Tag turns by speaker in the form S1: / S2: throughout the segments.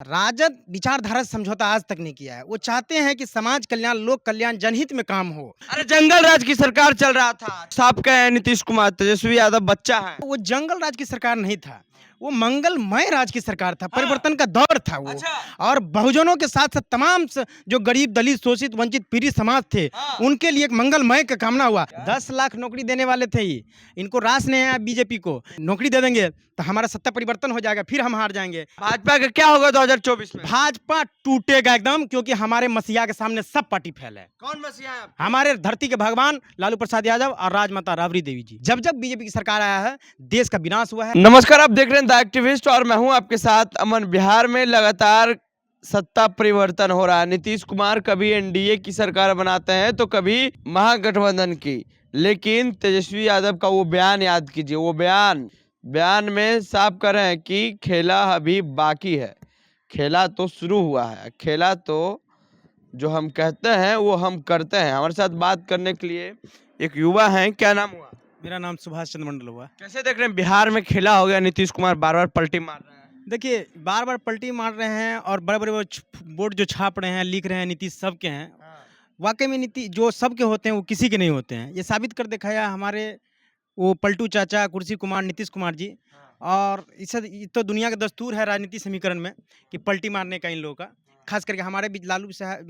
S1: राजद विचारधारा से समझौता आज तक नहीं किया है। वो चाहते हैं कि समाज कल्याण, लोक कल्याण, जनहित में काम हो।
S2: अरे जंगल राज की सरकार चल रहा था, साहब का है नीतीश कुमार, तेजस्वी यादव बच्चा है।
S1: वो जंगल राज की सरकार नहीं था, वो मंगलमय राज की सरकार था।
S2: हाँ।
S1: परिवर्तन का दौर था वो।
S2: अच्छा।
S1: और बहुजनों के साथ साथ तमाम जो गरीब, दलित, शोषित, वंचित, पीड़ित समाज थे,
S2: हाँ।
S1: उनके लिए एक मंगलमय का कामना हुआ। 10 लाख नौकरी देने वाले थे ये। इनको रास नहीं है बीजेपी को। नौकरी दे देंगे तो हमारा सत्ता परिवर्तन हो जाएगा, फिर हम हार जाएंगे।
S2: भाजपा का क्या होगा 2024 में?
S1: भाजपा टूटेगा एकदम, क्योंकि हमारे मसीहा के सामने सब पार्टी फेल है।
S2: कौन मसीहा है आपके?
S1: हमारे धरती के भगवान लालू प्रसाद यादव और राजमाता राबड़ी देवी जी। जब जब बीजेपी की सरकार आया है, देश का विनाश हुआ है।
S2: नमस्कार, आप देख रहे हैं द एक्टिविस्ट और मैं हूं आपके साथ अमन। बिहार में लगातार सत्ता परिवर्तन हो रहा है। नीतीश कुमार कभी एनडीए की सरकार बनाते हैं तो कभी महागठबंधन की, लेकिन तेजस्वी यादव का वो बयान याद कीजिए। वो बयान में साफ कर रहे हैं कि खेला अभी बाकी है। खेला तो शुरू हुआ है, खेला तो जो हम कहते हैं वो हम करते हैं। हमारे साथ बात करने के लिए एक युवा हैं। क्या नाम हुआ?
S1: मेरा नाम सुभाष चंद्र मंडल हुआ।
S2: कैसे देख रहे हैं, बिहार में खेला हो गया, नीतीश कुमार बार बार पलटी मार रहे हैं।
S1: देखिए, बार बार पलटी मार रहे हैं और बड़े बड़े वो बोर्ड जो छाप रहे हैं, लिख रहे हैं नीतीश सबके हैं। वाकई में नीतीश जो सबके होते हैं वो किसी के नहीं होते हैं। ये साबित कर दिखाया हमारे वो पलटू चाचा, कुर्सी कुमार, नीतीश कुमार जी। और इससे ये तो दुनिया का दस्तूर है राजनीति समीकरण में कि पलटी मारने का इन लोगों का। खास करके हमारे बीच लालू साहब,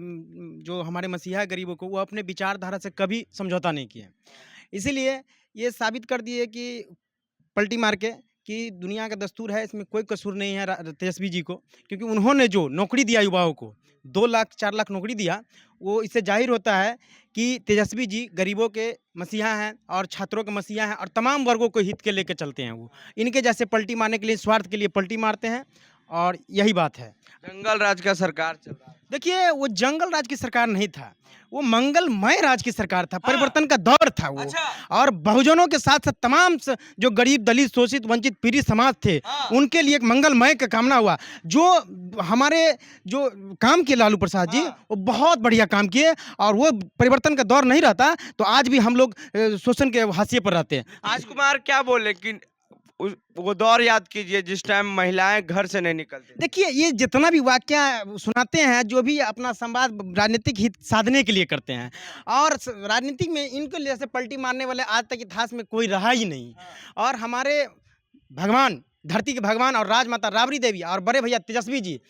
S1: जो हमारे मसीहा गरीबों को, वो अपने विचारधारा से कभी समझौता नहीं किए। इसीलिए ये साबित कर दिए कि पलटी मार के कि दुनिया का दस्तूर है, इसमें कोई कसूर नहीं है तेजस्वी जी को। क्योंकि उन्होंने जो नौकरी दिया युवाओं को, 2 लाख 4 लाख नौकरी दिया, वो इससे जाहिर होता है कि तेजस्वी जी गरीबों के मसीहा हैं और छात्रों के मसीहा हैं और तमाम वर्गों को हित के लेकर चलते हैं। वो इनके जैसे पलटी मारने के लिए, स्वार्थ के लिए पलटी मारते हैं, और यही बात है।
S2: जंगल राज का सरकार चल रहा है।
S1: देखिए, वो जंगल राज की सरकार नहीं था, वो मंगलमय राज की सरकार था।
S2: हाँ।
S1: परिवर्तन का दौर था वो।
S2: अच्छा।
S1: और बहुजनों के साथ साथ तमाम जो गरीब, दलित, शोषित, वंचित, पीड़ित समाज थे,
S2: हाँ।
S1: उनके लिए एक मंगलमय का कामना हुआ। जो हमारे जो काम किए लालू प्रसाद जी,
S2: हाँ।
S1: वो बहुत बढ़िया काम किए। और वो परिवर्तन का दौर नहीं रहता तो आज भी हम लोग शोषण के हाशिए पर रहते हैं।
S2: आज कुमार क्या बोले कि वो दौर याद कीजिए जिस टाइम महिलाएं घर से नहीं निकलती।
S1: देखिए, ये जितना भी वाक्या सुनाते हैं, जो भी अपना संवाद राजनीतिक हित साधने के लिए करते हैं, और राजनीतिक में इनके जैसे पलटी मारने वाले आज तक इतिहास में कोई रहा ही नहीं। और हमारे भगवान, धरती के भगवान और राजमाता राबड़ी देवी और बड़े भैया तेजस्वी जी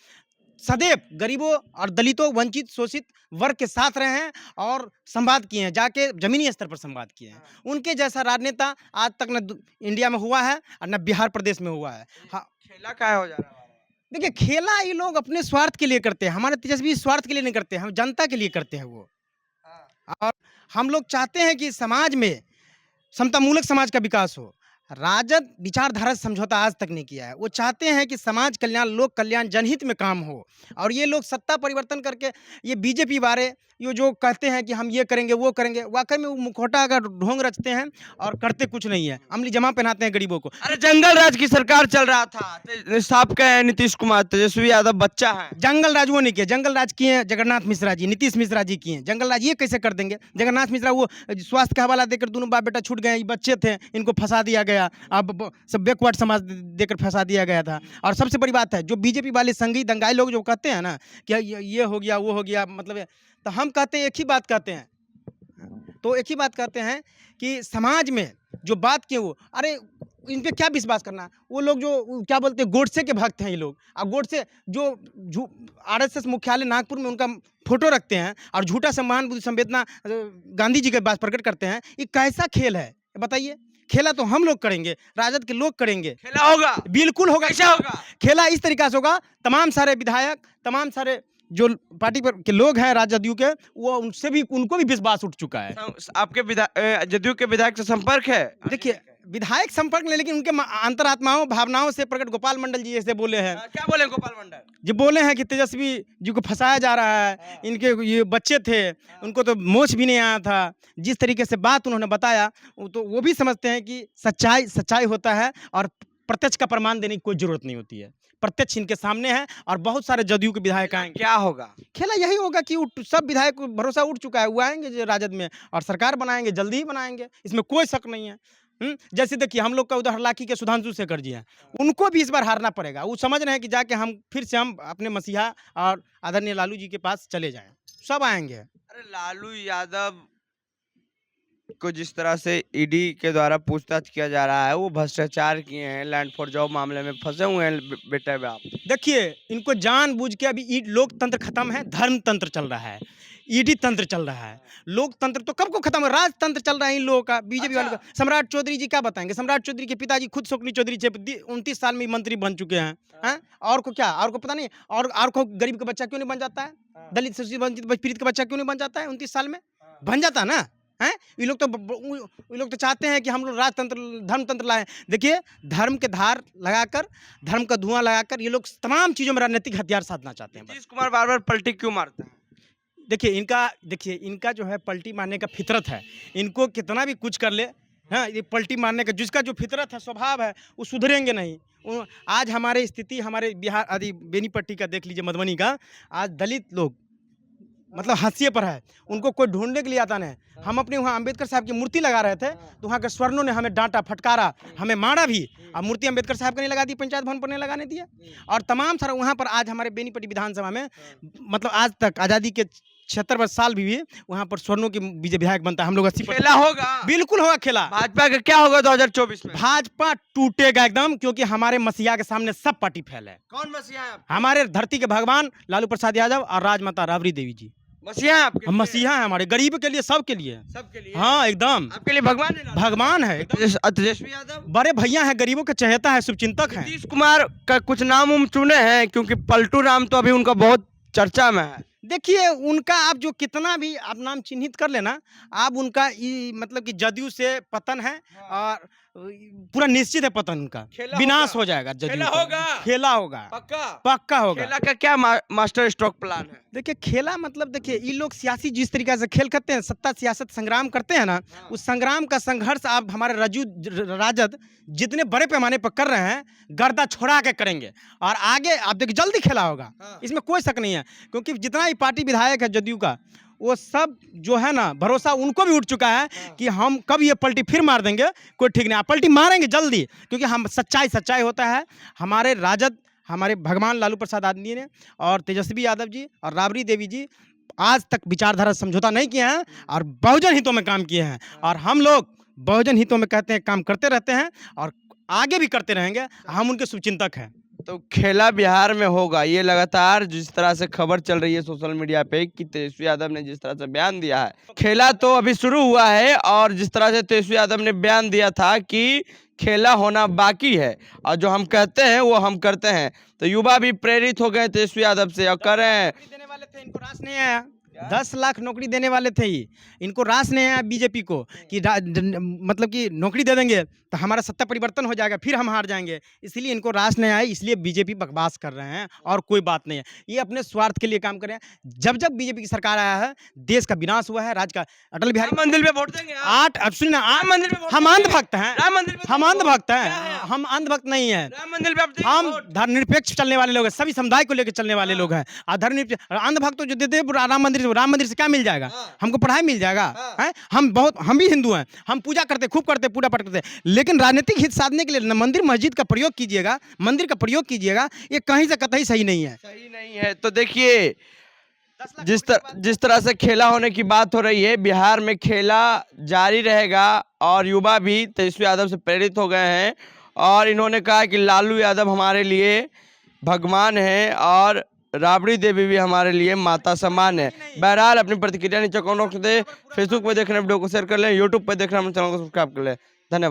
S1: सदैव गरीबों और दलितों, वंचित, शोषित वर्ग के साथ रहे हैं और संवाद किए हैं, जाके जमीनी स्तर पर संवाद किए हैं। उनके जैसा राजनेता आज तक न इंडिया में हुआ है और न बिहार प्रदेश में हुआ है। हाँ,
S2: खेला क्या हो जा रहा है?
S1: देखिए, खेला ये लोग अपने स्वार्थ के लिए करते हैं। हमारे तेजस्वी स्वार्थ के लिए नहीं करते, हम जनता के लिए करते हैं वो। और हम लोग चाहते हैं कि समाज में समतामूलक समाज का विकास हो। राजद विचारधारा से समझौता आज तक नहीं किया है। वो चाहते हैं कि समाज कल्याण, लोक कल्याण, जनहित में काम हो। और ये लोग सत्ता परिवर्तन करके ये बीजेपी वाले ये जो कहते हैं कि हम ये करेंगे, वो करेंगे, वाकई में वो मुखौटा का ढोंग रचते हैं और करते कुछ नहीं है। अमली जमा पहनाते हैं गरीबों को।
S2: अरे जंगल राज की सरकार चल रहा था, साहब का है नीतीश कुमार, तेजस्वी यादव बच्चा है।
S1: जंगल राज वो नहीं किया, जंगल राज किए जगन्नाथ मिश्रा जी, नीतीश मिश्रा जी किए। जंगल राज ये कैसे कर देंगे? जगन्नाथ मिश्रा वो स्वास्थ्य का हवाला देकर दोनों बाप बेटा छूट गए, ये बच्चे थे, इनको फंसा दिया गया। अब सब बैकवर्ड समाज देकर फंसा दिया गया था। और सबसे बड़ी बात है, जो बीजेपी वाले संगी दंगाई लोग जो कहते हैं ना कि ये हो गया, वो हो गया, मतलब तो हम कहते हैं एक ही बात कहते हैं। तो एक ही बात कहते हैं कि समाज में जो बात किए वो, अरे इन पे क्या विश्वास करना? वो लोग जो क्या बोलते हैं, गोडसे के भक्त हैं ये लोग। और गोडसे जो आरएसएस मुख्यालय नागपुर में उनका फोटो रखते हैं और झूठा सम्मान, बुद्धि संवेदना गांधी जी के पास प्रकट करते हैं। ये कैसा खेल है बताइए? खेला तो हम लोग करेंगे, राजद के लोग करेंगे।
S2: खेला होगा,
S1: बिल्कुल होगा।
S2: कैसा होगा?
S1: खेला इस तरीका से होगा, तमाम सारे विधायक, तमाम सारे जो पार्टी पर के लोग हैं राजद के, वो उनको भी विश्वास उठ चुका है।
S2: आपके जदयू के विधायक से संपर्क है?
S1: देखिए, विधायक संपर्क नहीं, लेकिन उनके अंतरात्माओं, भावनाओं से प्रकट गोपाल मंडल जी ऐसे बोले हैं।
S2: क्या बोले गोपाल मंडल?
S1: जो बोले हैं कि तेजस्वी जी को फंसाया जा रहा है, इनके ये बच्चे थे, उनको तो मोच भी नहीं आया था। जिस तरीके से बात उन्होंने बताया, तो वो भी समझते हैं कि सच्चाई होता है और प्रत्यक्ष का प्रमाण देने की कोई जरूरत नहीं होती है। प्रत्यक्ष इनके सामने है और बहुत सारे जदयू के विधायक आएंगे।
S2: क्या होगा?
S1: खेला यही होगा कि सब विधायक को भरोसा उठ चुका है, वो आएंगे राजद में और सरकार बनाएंगे, जल्दी ही बनाएंगे, इसमें कोई शक नहीं है। जैसे देखिए हम लोग का उधर हरलाखी के सुधांशु शेखर जी हैं, उनको भी इस बार हारना पड़ेगा। वो समझ रहे हैं कि जाके हम फिर से हम अपने मसीहा और आदरणीय लालू जी के पास चले जाएं, सब आएंगे।
S2: अरे लालू यादव को जिस तरह से ईडी के द्वारा पूछताछ किया जा रहा है, वो भ्रष्टाचार किए हैं, लैंड फॉर जॉब मामले में फंसे हुए हैं बेटे में आप।
S1: देखिए इनको जानबूझ के अभी लोकतंत्र खत्म है, धर्म तंत्र चल रहा है, ईडी तंत्र चल रहा है। लोकतंत्र तो कब को खत्म है, राजतंत्र चल रहा है इन लोगों का, बीजेपी वालों का। सम्राट चौधरी जी क्या बताएंगे, सम्राट चौधरी के पिताजी खुद शोकनी चौधरी 29 साल में मंत्री बन चुके हैं। और को क्या, और को पता नहीं, और को गरीब का बच्चा क्यों नहीं बन जाता है, दलित शोषित वंचित पीड़ित का बच्चा क्यों नहीं बन जाता है 29 साल में, बन जाता ना है। ये लोग तो चाहते हैं कि हम लोग राजतंत्र धर्मतंत्र लाएं। देखिए धर्म के धार लगाकर, धर्म का धुआं लगाकर ये लोग तमाम चीज़ों में राजनीतिक हथियार साधना चाहते हैं।
S2: नीतीश कुमार बार बार पलटी क्यों मारते हैं?
S1: देखिए इनका जो है पलटी मारने का फितरत है, इनको कितना भी कुछ कर ले, हाँ ये पलटी मारने का जिसका जो फितरत है, स्वभाव है, वो सुधरेंगे नहीं। आज हमारे स्थिति, हमारे बिहार आदि बेनीपट्टी का देख लीजिए, मधुबनी का, आज दलित लोग मतलब हाशिए पर है, उनको कोई ढूंढने के लिए आता नहीं। हम अपने वहाँ अंबेडकर साहब की मूर्ति लगा रहे थे तो वहाँ के स्वर्णों ने हमें डांटा, फटकारा, हमें मारा भी। अब मूर्ति अंबेडकर साहब का नहीं लगा दी, पंचायत भवन पर नहीं लगाने दिया। और तमाम सारा वहाँ पर आज हमारे बेनीपट्टी विधानसभा में मतलब आज तक आज़ादी के 76 साल भी वहाँ पर स्वर्णों की विधायक बनता है। हम लोग 80
S2: खेला होगा,
S1: बिल्कुल होगा खेला।
S2: भाजपा का क्या होगा 2024 में?
S1: भाजपा टूटेगा एकदम, क्योंकि हमारे मसीहा के सामने सब पार्टी फैल है।
S2: कौन मसीहा है?
S1: हमारे धरती के भगवान लालू प्रसाद यादव और राजमाता राबड़ी देवी जी
S2: मसीहा है आपके?
S1: हम मसीहा हैं, हमारे गरीब के लिए, सबके लिए,
S2: सबके लिए।
S1: हाँ एकदम
S2: आपके लिए भगवान है?
S1: भगवान है,
S2: तेजस्वी यादव
S1: बड़े भैया हैं, गरीबों के चहेता है, शुभचिंतक हैं।
S2: नीतीश कुमार का कुछ नाम उम चुने हैं, क्योंकि पलटू राम तो अभी उनका बहुत चर्चा में है।
S1: देखिए उनका आप जो कितना भी आप नाम चिन्हित कर लेना, आप उनका मतलब कि जदयू से पतन है और पूरा निश्चित है पतन उनका, विनाश हो जाएगा जदयू
S2: खेला
S1: का।
S2: होगा,
S1: खेला होगा, पक्का होगा।
S2: खेला का क्या मास्टर स्ट्रोक प्लान है?
S1: देखिए खेला मतलब देखिए ये लोग सियासी जिस तरीके से खेल करते हैं, सत्ता सियासत संग्राम करते हैं ना, उस संग्राम का संघर्ष आप हमारे राजद जितने बड़े पैमाने पर कर रहे हैं, गर्दा छोड़ा के करेंगे और आगे आप देखिए जल्दी खेला होगा, इसमें कोई शक नहीं है। क्योंकि जितना ही पार्टी विधायक है जदयू का, वो सब जो है ना, भरोसा उनको भी उठ चुका है कि हम कब ये पलटी फिर मार देंगे, कोई ठीक नहीं, आप पलटी मारेंगे जल्दी। क्योंकि हम सच्चाई होता है। हमारे राजद, हमारे भगवान लालू प्रसाद आदमी ने और तेजस्वी यादव जी और राबड़ी देवी जी आज तक विचारधारा समझौता नहीं किए हैं और बहुजन हितों में काम किए हैं। और हम लोग बहुजन हितों में कहते हैं काम करते रहते हैं और आगे भी करते रहेंगे, हम उनके शुभचिंतक हैं।
S2: तो खेला बिहार में होगा, ये लगातार जिस तरह से खबर चल रही है सोशल मीडिया पे कि तेजस्वी यादव ने जिस तरह से बयान दिया है, खेला तो अभी शुरू हुआ है। और जिस तरह से तेजस्वी यादव ने बयान दिया था कि खेला होना बाकी है और जो हम कहते हैं वो हम करते हैं, तो युवा भी प्रेरित हो गए तेजस्वी यादव से और कर रहे हैं।
S1: देने वाले थे, इनको रास नहीं आया। 10 लाख नौकरी देने वाले थे ही, इनको रास नहीं आया बीजेपी को कि मतलब कि नौकरी दे देंगे तो हमारा सत्ता परिवर्तन हो जाएगा, फिर हम हार जाएंगे। इसलिए इनको रास नहीं आया, इसलिए बीजेपी बकवास कर रहे हैं और कोई बात नहीं है। ये अपने स्वार्थ के लिए काम कर रहे हैं। जब जब बीजेपी की सरकार आया है, देश का विनाश हुआ है। राज्य का अटल बिहारी
S2: मंदिर पे वोट देंगे?
S1: 8 अब सुनिए ना,
S2: मंदिर पे
S1: हम अंधभक्त हैं,
S2: राम मंदिर पे
S1: हम अंधभक्त हैं, हम अंधभक्त नहीं है।
S2: राम मंदिर पे आप
S1: हम धर्मनिरपेक्ष चलने वाले लोग हैं, सभी समुदाय को लेकर चलने वाले लोग हैं। और धर्मनिरपेक्ष अंधभक्त जो देते राम मंदिर से क्या मिल जाएगा? हमको पढ़ाई मिल जाएगा है? हम भी हिंदू हैं, हम पूजा करते, खूब करते, पूजा पाठ करते, लेकिन राजनीतिक हित साधने के लिए मंदिर मस्जिद का प्रयोग कीजिएगा, मंदिर का प्रयोग कीजिएगा, ये कहीं से कतई सही नहीं है,
S2: सही नहीं है। तो देखिए जिस तरह से खेला होने की बात हो रही है, बिहार में खेला जारी रहेगा और युवा भी तेजस्वी यादव से प्रेरित हो गए हैं और इन्होंने कहा कि लालू यादव हमारे लिए भगवान है और राबड़ी देवी भी हमारे लिए माता समान है। बहरहाल अपनी प्रतिक्रिया नीचे कमेंट बॉक्स में दें। फेसबुक पे देख रहे हैं वीडियो को शेयर कर लें, यूट्यूब पे देख रहे हैं चैनल को सब्सक्राइब कर लें। धन्यवाद।